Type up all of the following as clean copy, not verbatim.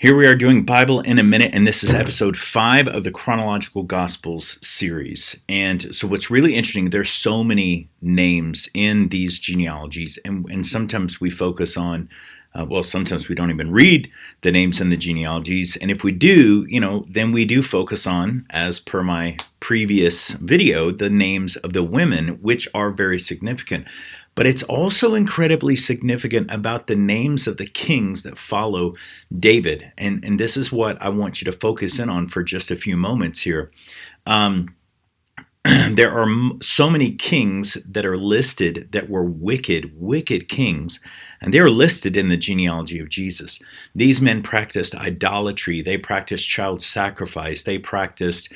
Here we are doing Bible in a Minute, and this is episode 5 of the Chronological Gospels series. And so what's really interesting, there's so many names in these genealogies, and sometimes we focus on, sometimes we don't even read the names in the genealogies. And if we do, then we do focus on, as per my previous video, the names of the women, which are very significant. But it's also incredibly significant about the names of the kings that follow David. And this is what I want you to focus in on for just a few moments here. There are so many kings that are listed that were wicked kings, and they are listed in the genealogy of Jesus. These men practiced idolatry, they practiced child sacrifice, they practiced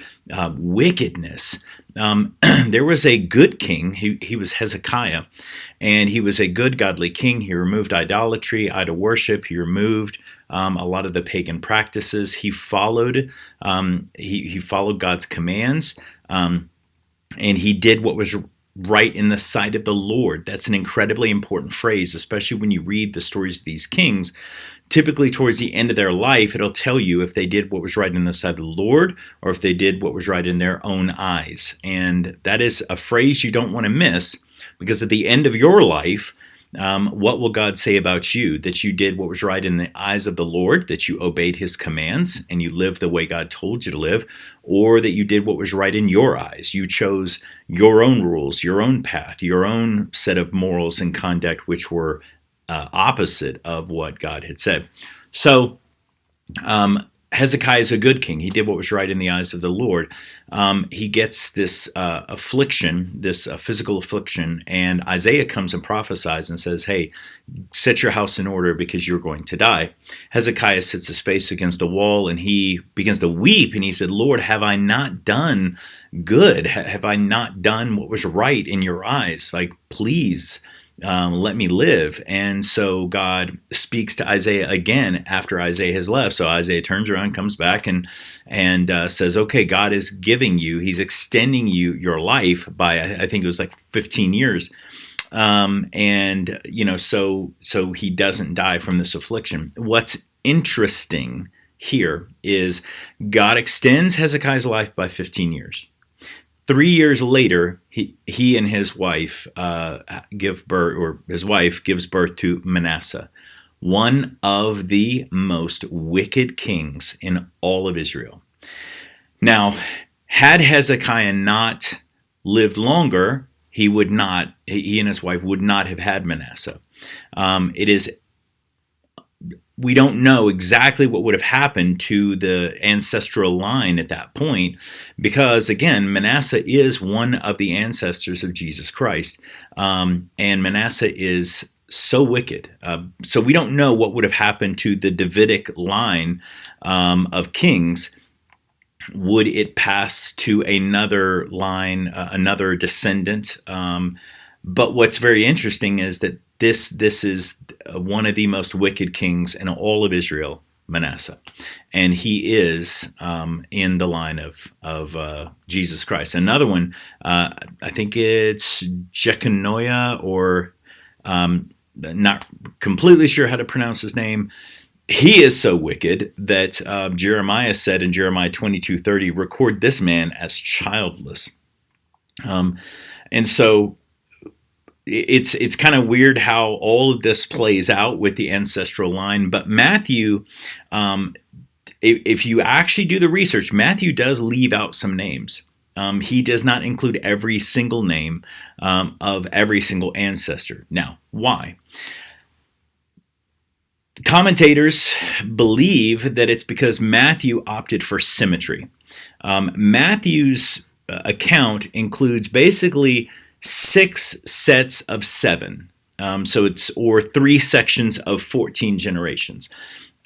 wickedness. There was a good king, he was Hezekiah, and he was a good godly king. He removed idolatry, idol worship, he removed a lot of the pagan practices. He followed he followed God's commands. And he did what was right in the sight of the Lord. That's an incredibly important phrase, especially when you read the stories of these kings. Typically, towards the end of their life, it'll tell you if they did what was right in the sight of the Lord or if they did what was right in their own eyes. And that is a phrase you don't want to miss, because at the end of your life, what will God say about you? That you did what was right in the eyes of the Lord, that you obeyed his commands and you lived the way God told you to live, or that you did what was right in your eyes. You chose your own rules, your own path, your own set of morals and conduct, which were opposite of what God had said. So, Hezekiah is a good king. He did what was right in the eyes of the Lord. He gets this affliction, this physical affliction, and Isaiah comes and prophesies and says, hey, set your house in order because you're going to die. Hezekiah sits his face against the wall and he begins to weep, and he said, Lord, have I not done good? Have I not done what was right in your eyes? Like, please, let me live. And so God speaks to Isaiah again after Isaiah has left. So Isaiah turns around, comes back, and says, okay, God is giving you, he's extending you your life by, I think it was like 15 years. So he doesn't die from this affliction. What's interesting here is God extends Hezekiah's life by 15 years. 3 years later, he and his wife give birth, or his wife gives birth to Manasseh, one of the most wicked kings in all of Israel. Now, had Hezekiah not lived longer, he and his wife would not have had Manasseh. We don't know exactly what would have happened to the ancestral line at that point, because, again, Manasseh is one of the ancestors of Jesus Christ, and Manasseh is so wicked. So we don't know what would have happened to the Davidic line of kings. Would it pass to another line, another descendant? But what's very interesting is that this is one of the most wicked kings in all of Israel, Manasseh, and he is in the line of Jesus Christ. Another one, I think it's Jeconiah, or not completely sure how to pronounce his name. He is so wicked that Jeremiah said in Jeremiah 22:30, record this man as childless. And so it's kind of weird how all of this plays out with the ancestral line. But Matthew, if you actually do the research, Matthew does leave out some names. He does not include every single name of every single ancestor. Now, why? Commentators believe that it's because Matthew opted for symmetry. Matthew's account includes basically 6 sets of 7. Or 3 sections of 14 generations.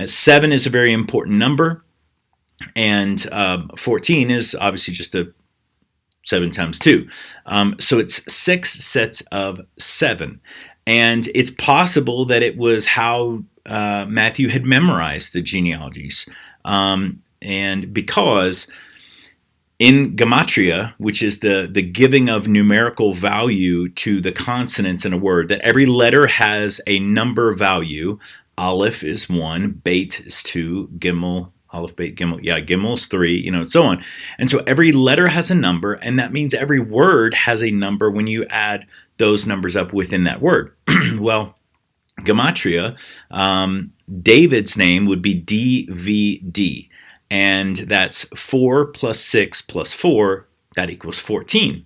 7 is a very important number, and 14 is obviously just a 7 times 2. So it's 6 sets of 7. And it's possible that it was how Matthew had memorized the genealogies. And because in gematria, which is the giving of numerical value to the consonants in a word, that every letter has a number value Aleph is 1, Beit is 2, Gimel, Aleph, Beit, Gimel, Gimel is 3, and so on. And so every letter has a number, and that means every word has a number when you add those numbers up within that word. Well, Gematria, David's name would be DVD, and that's 4 plus 6 plus 4, that equals 14.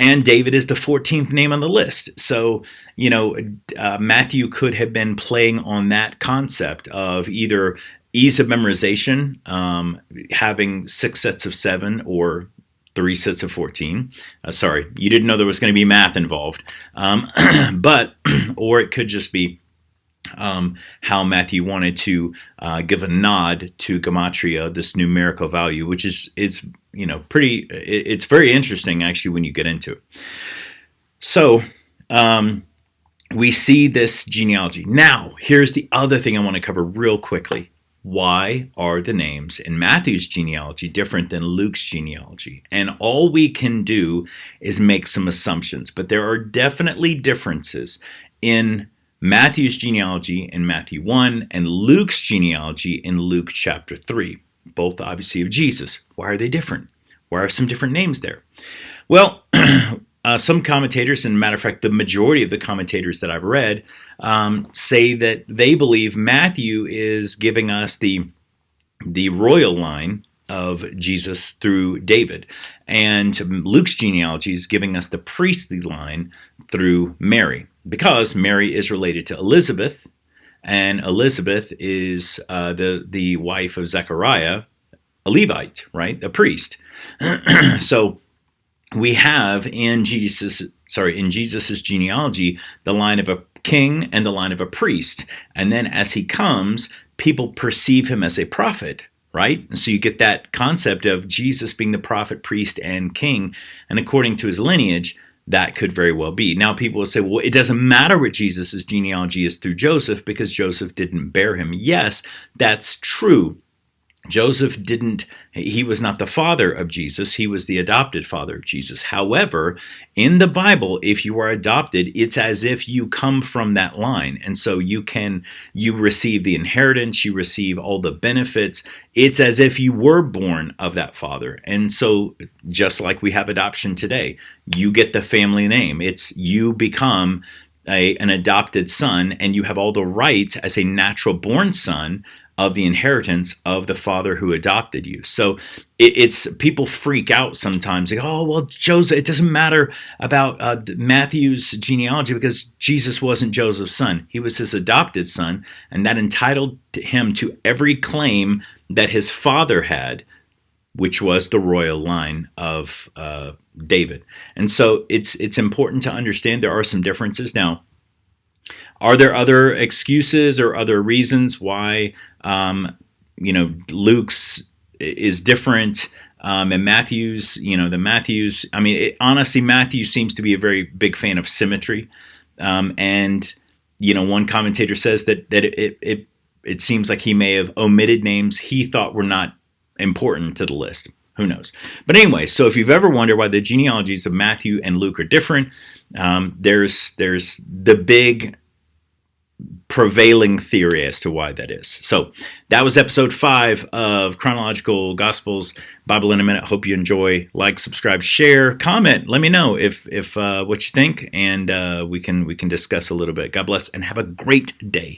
And David is the 14th name on the list. So, Matthew could have been playing on that concept of either ease of memorization, having 6 sets of 7 or 3 sets of 14. Sorry, you didn't know there was going to be math involved. Or it could just be how Matthew wanted to give a nod to Gematria, this numerical value, which is pretty. It's very interesting actually when you get into it. So we see this genealogy. Now, here's the other thing I want to cover real quickly. Why are the names in Matthew's genealogy different than Luke's genealogy? And all we can do is make some assumptions, but there are definitely differences in Matthew's genealogy in Matthew 1 and Luke's genealogy in Luke chapter 3, both obviously of Jesus. Why are they different? Why are some different names there? Well, some commentators, and matter of fact, the majority of the commentators that I've read say that they believe Matthew is giving us the royal line of Jesus through David, and Luke's genealogy is giving us the priestly line through Mary, because Mary is related to Elizabeth, and Elizabeth is the wife of Zechariah, a Levite, right, a priest. So we have in Jesus' genealogy the line of a king and the line of a priest, and then as he comes, people perceive him as a prophet. Right? So you get that concept of Jesus being the prophet, priest, and king. And according to his lineage, that could very well be. Now people will say, well, it doesn't matter what Jesus' genealogy is through Joseph because Joseph didn't bear him. Yes, that's true. Joseph he was not the father of Jesus, he was the adopted father of Jesus. However, in the Bible, if you are adopted, it's as if you come from that line. And so you receive the inheritance, you receive all the benefits. It's as if you were born of that father. And so just like we have adoption today, you get the family name. You become an adopted son, and you have all the rights as a natural born son of the inheritance of the father who adopted you. So it's people freak out sometimes. Like, oh, well, Joseph, it doesn't matter about Matthew's genealogy because Jesus wasn't Joseph's son. He was his adopted son, and that entitled him to every claim that his father had, which was the royal line of David. And so it's important to understand there are some differences. Now, are there other excuses or other reasons why Luke's is different and Matthew's? Honestly, Matthew seems to be a very big fan of symmetry, and one commentator says that it seems like he may have omitted names he thought were not important to the list. Who knows? But anyway, so if you've ever wondered why the genealogies of Matthew and Luke are different, there's the big prevailing theory as to why that is. So that was episode 5 of Chronological Gospels, Bible in a Minute. Hope you enjoy. Like, subscribe, share, comment. Let me know if what you think, and we can discuss a little bit. God bless, and have a great day.